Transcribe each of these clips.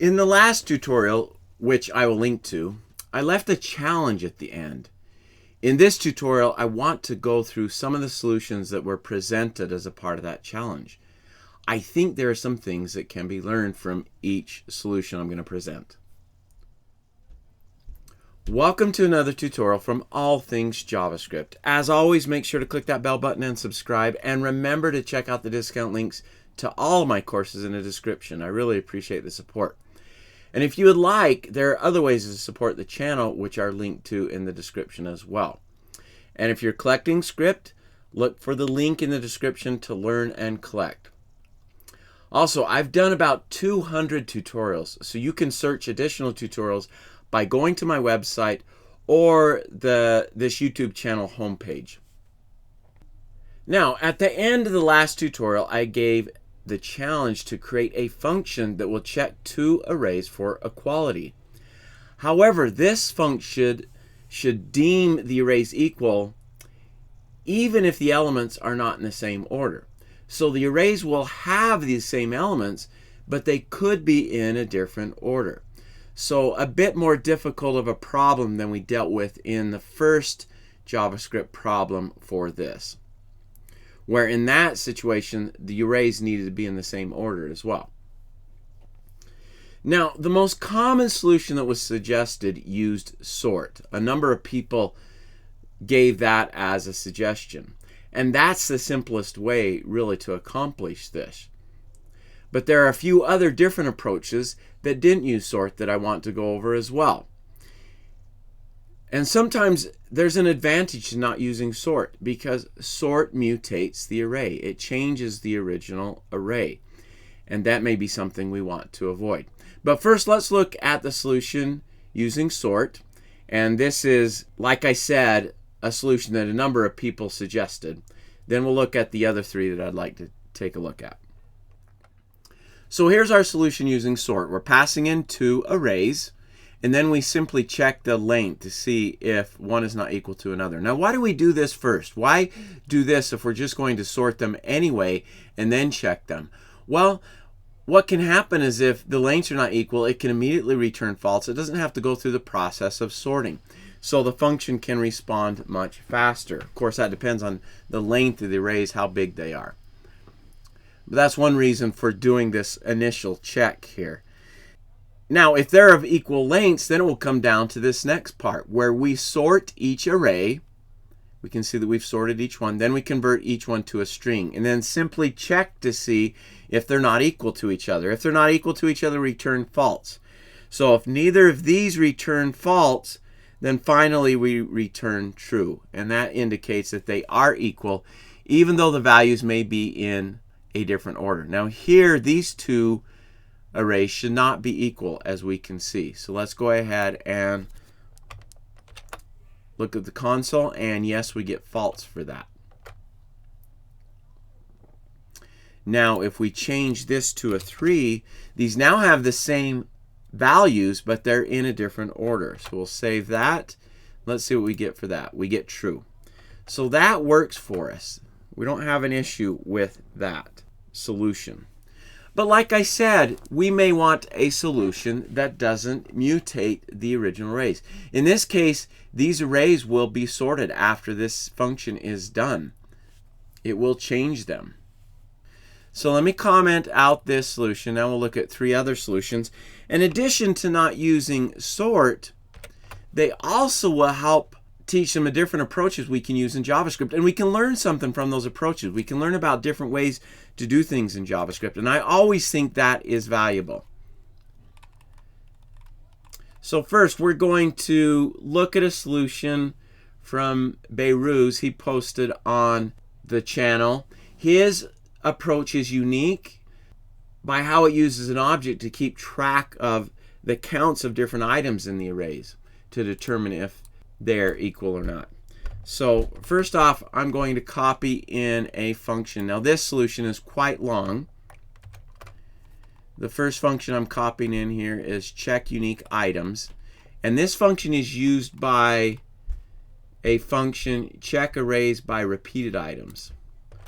In the last tutorial, which I will link to, I left a challenge at the end. In this tutorial, I want to go through some of the solutions that were presented as a part of that challenge. I think there are some things that can be learned from each solution I'm going to present. Welcome to another tutorial from All Things JavaScript. As always, make sure to click that bell button and subscribe, and remember to check out the discount links to all of my courses in the description. I really appreciate the support. And if you would like, there are other ways to support the channel, which are linked to in the description as well. And if you're collecting script, look for the link in the description to learn and collect. Also, I've done about 200 tutorials, so you can search additional tutorials by going to my website or this YouTube channel homepage. Now, at the end of the last tutorial, I gave the challenge to create a function that will check two arrays for equality. However, this function should deem the arrays equal even if the elements are not in the same order. So the arrays will have these same elements, but they could be in a different order. So a bit more difficult of a problem than we dealt with in the first JavaScript problem for this, where in that situation, the arrays needed to be in the same order as well. Now, the most common solution that was suggested used sort. A number of people gave that as a suggestion. And that's the simplest way, really, to accomplish this. But there are a few other different approaches that didn't use sort that I want to go over as well. And sometimes there's an advantage to not using sort, because sort mutates the array. It changes the original array. And that may be something we want to avoid. But first, let's look at the solution using sort. And this is, like I said, a solution that a number of people suggested. Then we'll look at the other three that I'd like to take a look at. So here's our solution using sort. We're passing in two arrays, and then we simply check the length to see if one is not equal to another. Now, why do we do this first? Why do this if we're just going to sort them anyway and then check them? Well, what can happen is if the lengths are not equal, it can immediately return false. It doesn't have to go through the process of sorting. So the function can respond much faster. Of course, that depends on the length of the arrays, how big they are. But that's one reason for doing this initial check here. Now, if they're of equal lengths, then it will come down to this next part where we sort each array. We can see that we've sorted each one. Then we convert each one to a string and then simply check to see if they're not equal to each other. If they're not equal to each other, return false. So if neither of these return false, then finally we return true. And that indicates that they are equal, even though the values may be in a different order. Now here, these two arrays should not be equal, as we can see. So let's go ahead and look at the console, and yes, we get false for that. Now if we change this to a 3, these now have the same values, but they're in a different order. So we'll save that. Let's see what we get for that. We get true. So that works for us. We don't have an issue with that solution. But like I said, we may want a solution that doesn't mutate the original arrays. In this case, these arrays will be sorted after this function is done. It will change them. So let me comment out this solution. Now we'll look at three other solutions. In addition to not using sort, they also will help teach them different approaches we can use in JavaScript. And we can learn something from those approaches. We can learn about different ways to do things in JavaScript. And I always think that is valuable. So first, we're going to look at a solution from Beiruz. He posted on the channel. His approach is unique by how it uses an object to keep track of the counts of different items in the arrays to determine if they're equal or not. So first off, I'm going to copy in a function. Now this solution is quite long. The first function I'm copying in here is check unique items. And this function is used by a function check arrays by repeated items.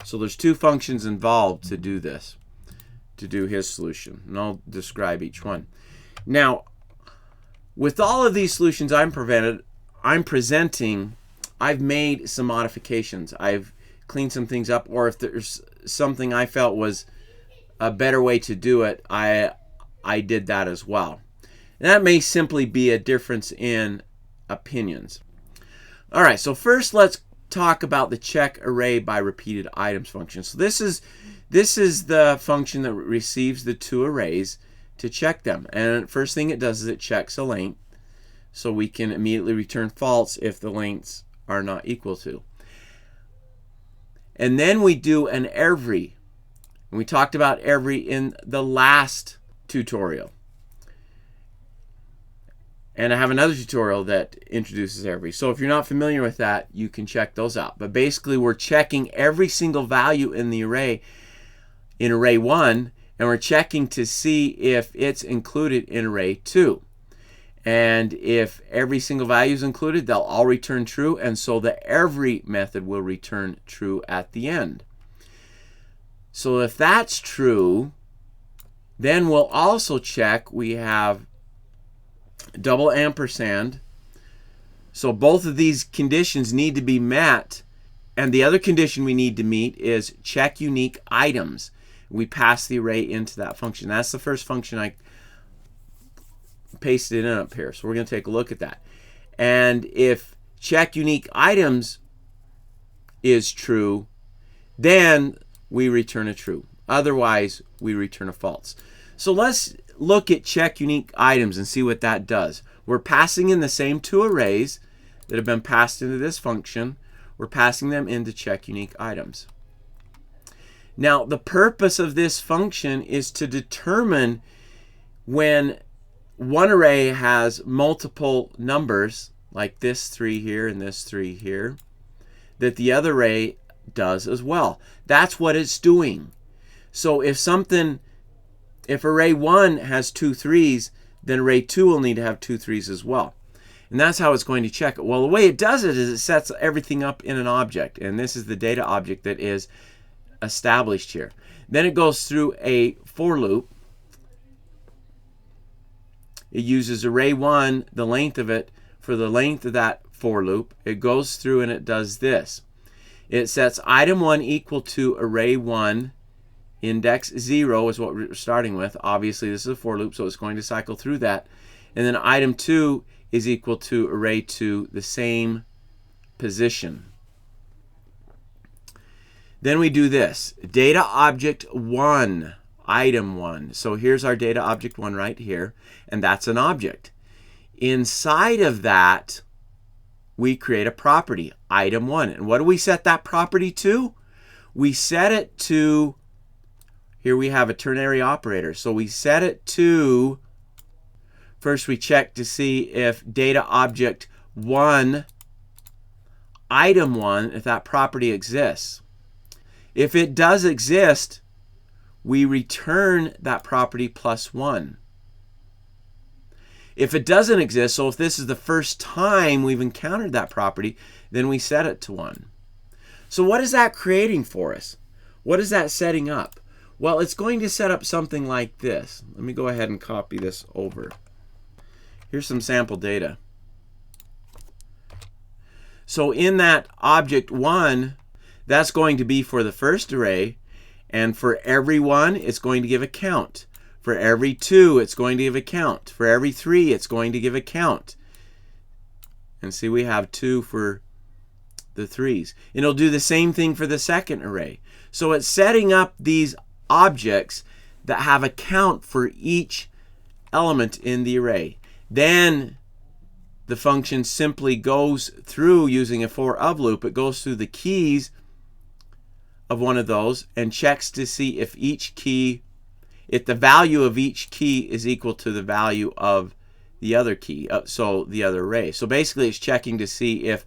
So there's two functions involved to do this. to do his solution, and I'll describe each one. Now, with all of these solutions I'm presenting, I've made some modifications. I've cleaned some things up, or if there's something I felt was a better way to do it, I did that as well. And that may simply be a difference in opinions. All right, so first let's talk about the check array by repeated items function. So this is the function that receives the two arrays to check them. And first thing it does is it checks a length, so we can immediately return false if the lengths are not equal to. And then we do an every. And we talked about every in the last tutorial. And I have another tutorial that introduces every. So if you're not familiar with that, you can check those out. But basically, we're checking every single value in the array, in array 1, and we're checking to see if it's included in array 2. And if every single value is included, they'll all return true, and so the every method will return true at the end. So if that's true, then we'll also check, we have double ampersand. So both of these conditions need to be met, and the other condition we need to meet is check unique items. We pass the array into that function. That's the first function I pasted in up here. So we're going to take a look at that. And if check unique items is true, then we return a true. Otherwise, we return a false. So let's look at check unique items and see what that does. We're passing in the same two arrays that have been passed into this function. We're passing them into check unique items. Now, the purpose of this function is to determine when one array has multiple numbers, like this 3 here and this 3 here, that the other array does as well. That's what it's doing. So if array 1 has 2 3s, then array 2 will need to have 2 3s as well. And that's how it's going to check it. Well, the way it does it is it sets everything up in an object. And this is the data object that is established here. Then it goes through a for loop. It uses array 1, the length of it, for the length of that for loop. It goes through and it does this. It sets item 1 equal to array 1, index 0 is what we're starting with. Obviously, this is a for loop, so it's going to cycle through that. And then item 2 is equal to array 2, the same position. Then we do this. Data object 1, item 1. So here's our data object 1 right here, and that's an object. Inside of that, we create a property, item 1. And what do we set that property to? We set it to, here we have a ternary operator. So we set it to, first we check to see if data object 1, item 1, if that property exists. If it does exist, we return that property plus 1. If it doesn't exist, so if this is the first time we've encountered that property, then we set it to 1. So what is that creating for us? What is that setting up? Well, it's going to set up something like this. Let me go ahead and copy this over. Here's some sample data. So in that object 1, that's going to be for the first array, and for every 1, it's going to give a count. For every 2, it's going to give a count. For every 3, it's going to give a count. And see, we have 2 for the 3s. And it'll do the same thing for the second array. So it's setting up these objects that have a count for each element in the array. Then the function simply goes through using a for of loop. It goes through the keys of one of those and checks to see if each key, if the value of each key is equal to the value of the other key, so the other array. So basically it's checking to see if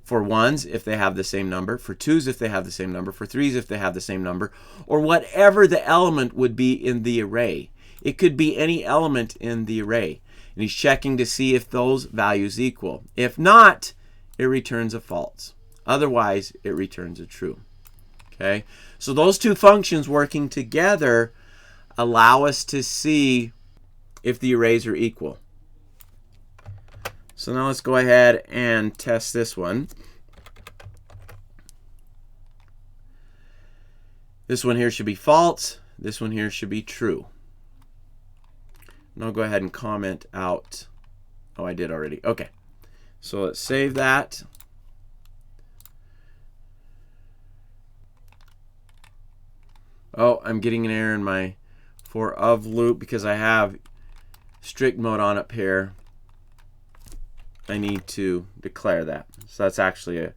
for 1s, if they have the same number, for 2s, if they have the same number, for 3s, if they have the same number, or whatever the element would be in the array. It could be any element in the array. And he's checking to see if those values equal. If not, it returns a false. Otherwise, it returns a true. Okay? So those two functions working together allow us to see if the arrays are equal. So now let's go ahead and test this one. This one here should be false. This one here should be true. And I'll go ahead and comment out. Oh, I did already. Okay. So let's save that. Oh, I'm getting an error in my for of loop because I have strict mode on up here. I need to declare that. So that's actually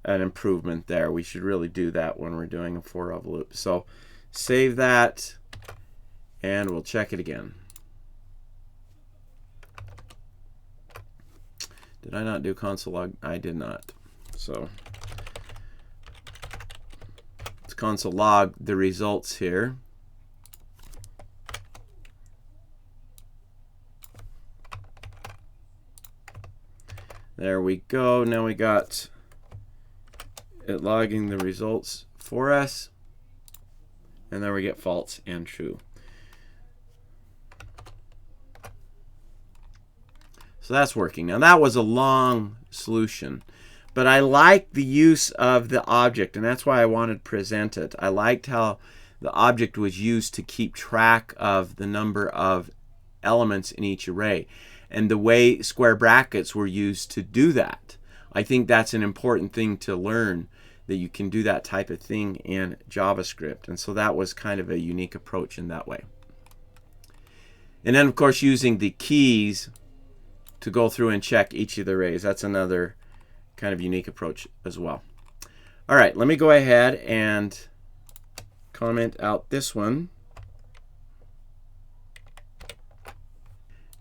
an improvement there. We should really do that when we're doing a for of loop. So save that and we'll check it again. Did I not do console log? I did not. So let's console log the results here. There we go. Now we got it logging the results for us. And there we get false and true. So that's working. Now that was a long solution, but I like the use of the object, and that's why I wanted to present it. I liked how the object was used to keep track of the number of elements in each array, and the way square brackets were used to do that. I think that's an important thing to learn, that you can do that type of thing in JavaScript, and so that was kind of a unique approach in that way. And then of course using the keys to go through and check each of the arrays. That's another kind of unique approach as well. All right, let me go ahead and comment out this one.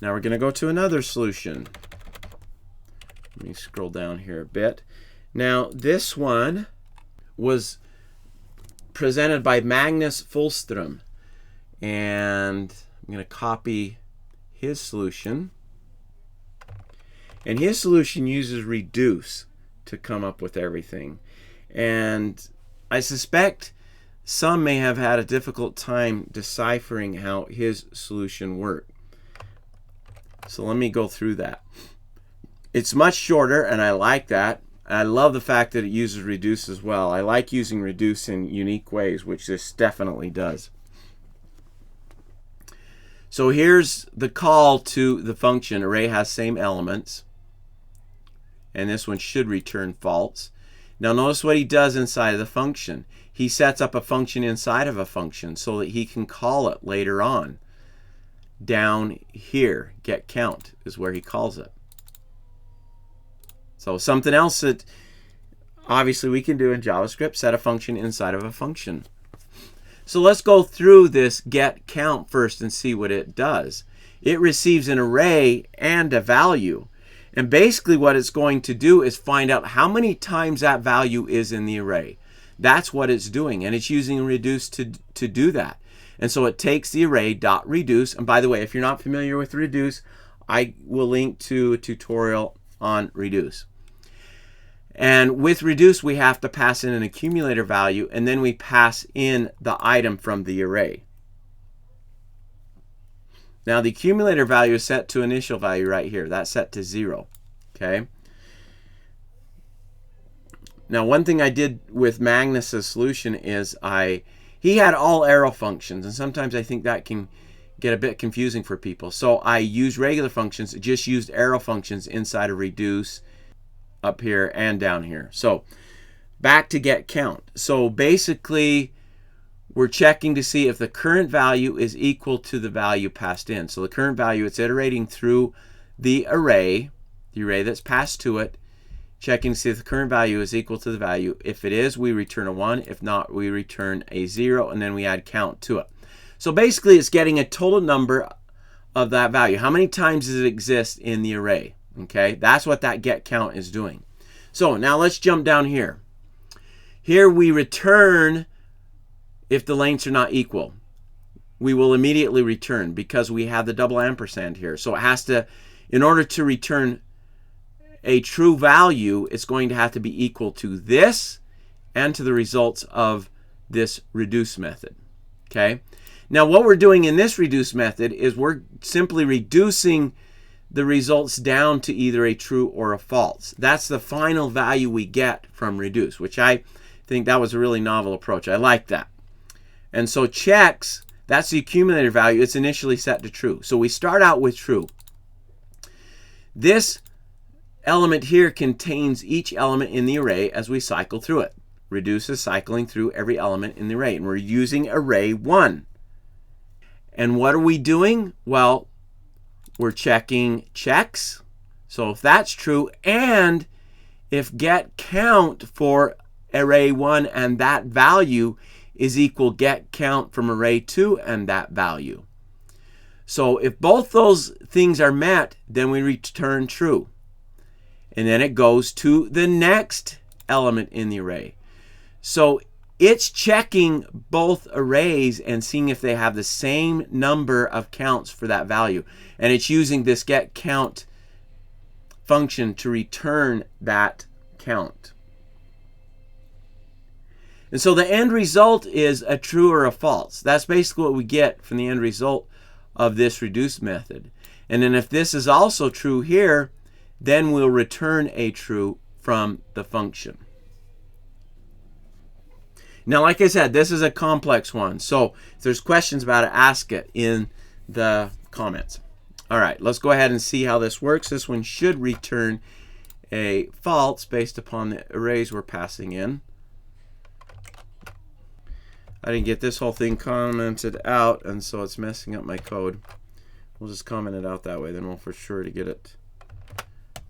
Now we're going to go to another solution. Let me scroll down here a bit. Now this one was presented by Magnus Fulstrom, and I'm going to copy his solution. And his solution uses reduce to come up with everything. And I suspect some may have had a difficult time deciphering how his solution worked. So let me go through that. It's much shorter, and I like that. I love the fact that it uses reduce as well. I like using reduce in unique ways, which this definitely does. So here's the call to the function. Array has same elements. And this one should return false. Now notice what he does inside of the function. He sets up a function inside of a function so that he can call it later on. Down here, get count is where he calls it. So something else that obviously we can do in JavaScript, set a function inside of a function. So let's go through this get count first and see what it does. It receives an array and a value. And basically what it's going to do is find out how many times that value is in the array. That's what it's doing, and it's using reduce to do that. And so it takes the array dot reduce. And by the way, if you're not familiar with reduce, I will link to a tutorial on reduce. And with reduce, we have to pass in an accumulator value, and then we pass in the item from the array. Now the accumulator value is set to initial value right here. That's set to 0. Okay. Now one thing I did with Magnus's solution is he had all arrow functions, and sometimes I think that can get a bit confusing for people. So I used regular functions, just used arrow functions inside of reduce up here and down here. So back to get count. So basically we're checking to see if the current value is equal to the value passed in. So the current value, it's iterating through the array that's passed to it, checking to see if the current value is equal to the value. If it is, we return a 1. If not, we return a 0, and then we add count to it. So basically it's getting a total number of that value. How many times does it exist in the array? Okay, that's what that get count is doing. So now let's jump down here. Here we return if the lengths are not equal. We will immediately return because we have the double ampersand here. So it has to, in order to return a true value, it's going to have to be equal to this and to the results of this reduce method. Okay. Now what we're doing in this reduce method is we're simply reducing the results down to either a true or a false. That's the final value we get from reduce, which I think that was a really novel approach. I like that. And so checks, that's the accumulator value. It's initially set to true. So we start out with true. This element here contains each element in the array as we cycle through it. Reduce is cycling through every element in the array, and we're using array 1. And what are we doing? Well, we're checking checks. So if that's true, and if get count for array 1 and that value is equal get count from array 2 and that value. So if both those things are met, then we return true. And then it goes to the next element in the array. So it's checking both arrays and seeing if they have the same number of counts for that value. And it's using this get count function to return that count. And so the end result is a true or a false. That's basically what we get from the end result of this reduce method. And then if this is also true here, then we'll return a true from the function. Now, like I said, this is a complex one. So if there's questions about it, ask it in the comments. All right, let's go ahead and see how this works. This one should return a false based upon the arrays we're passing in. I didn't get this whole thing commented out, and so it's messing up my code. We'll just comment it out that way, then we'll for sure to get it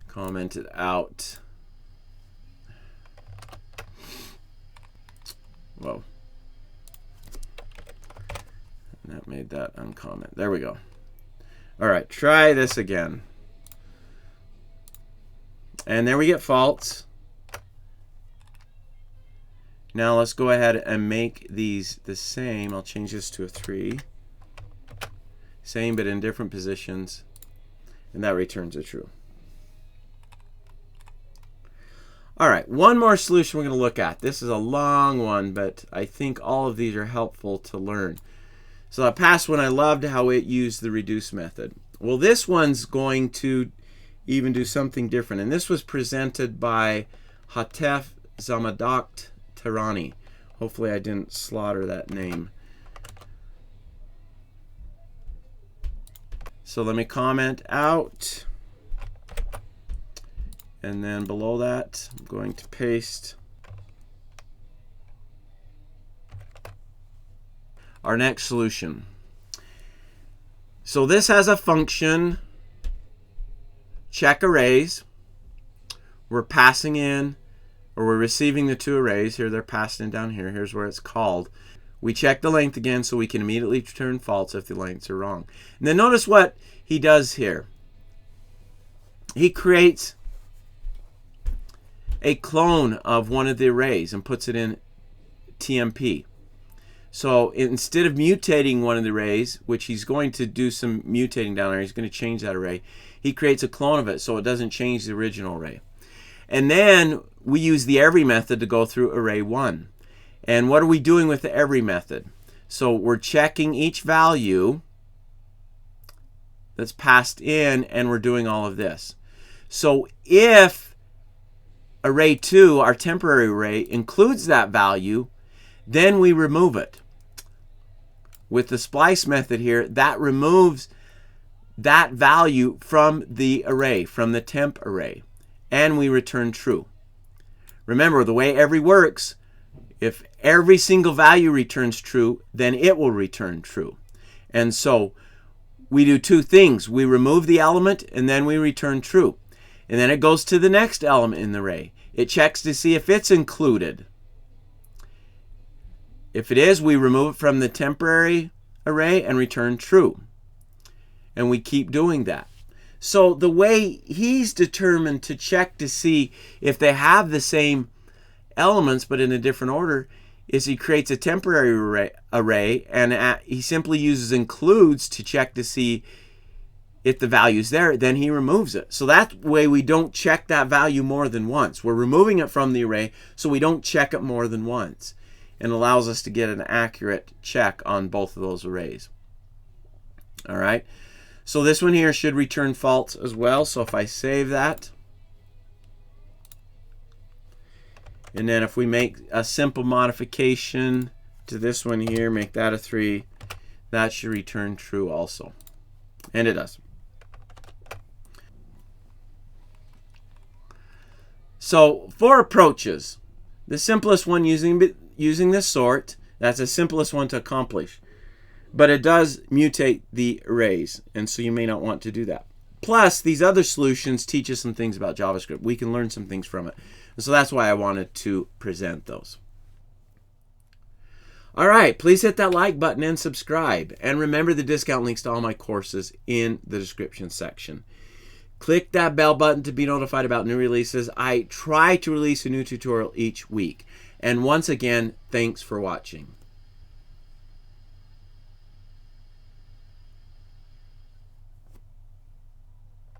commented out. Whoa. And that made that uncomment. There we go. All right, try this again. And there we get false. Now let's go ahead and make these the same. I'll change this to a 3. Same but in different positions. And that returns a true. All right, one more solution we're going to look at. This is a long one, but I think all of these are helpful to learn. So that past one, I loved how it used the reduce method. Well, this one's going to even do something different. And this was presented by Hatef Zamadakt Tirani. Hopefully I didn't slaughter that name. So let me comment out. And then below that, I'm going to paste our next solution. So this has a function, check arrays. We're passing in, or we're receiving the two arrays. Here they're passed in down here. Here's where it's called. We check the length again so we can immediately return false if the lengths are wrong. And then notice what he does here. He creates a clone of one of the arrays and puts it in TMP. So instead of mutating one of the arrays, which he's going to do some mutating down there, he's going to change that array, he creates a clone of it so it doesn't change the original array. And then we use the every method to go through array 1. And what are we doing with the every method? So we're checking each value that's passed in, and we're doing all of this. So if array 2, our temporary array, includes that value, then we remove it. With the splice method here, that removes that value from the array, from the temp array, and we return true. Remember, the way every works, if every single value returns true, then it will return true. And so we do two things. We remove the element, and then we return true. And then it goes to the next element in the array. It checks to see if it's included. If it is, we remove it from the temporary array and return true. And we keep doing that. So the way he's determined to check to see if they have the same elements but in a different order is he creates a temporary array and he simply uses includes to check to see if the value's there, then he removes it. So that way we don't check that value more than once. We're removing it from the array so we don't check it more than once. and allows us to get an accurate check on both of those arrays. All right, so this one here should return false as well. So if I save that, and then if we make a simple modification to this one here, make that a 3, that should return true also. And it does. So 4 approaches. The simplest one using this sort, that's the simplest one to accomplish. But it does mutate the arrays, and so you may not want to do that. Plus, these other solutions teach us some things about JavaScript. We can learn some things from it. And so that's why I wanted to present those. All right, please hit that like button and subscribe. And remember the discount links to all my courses in the description section. Click that bell button to be notified about new releases. I try to release a new tutorial each week. And once again, thanks for watching.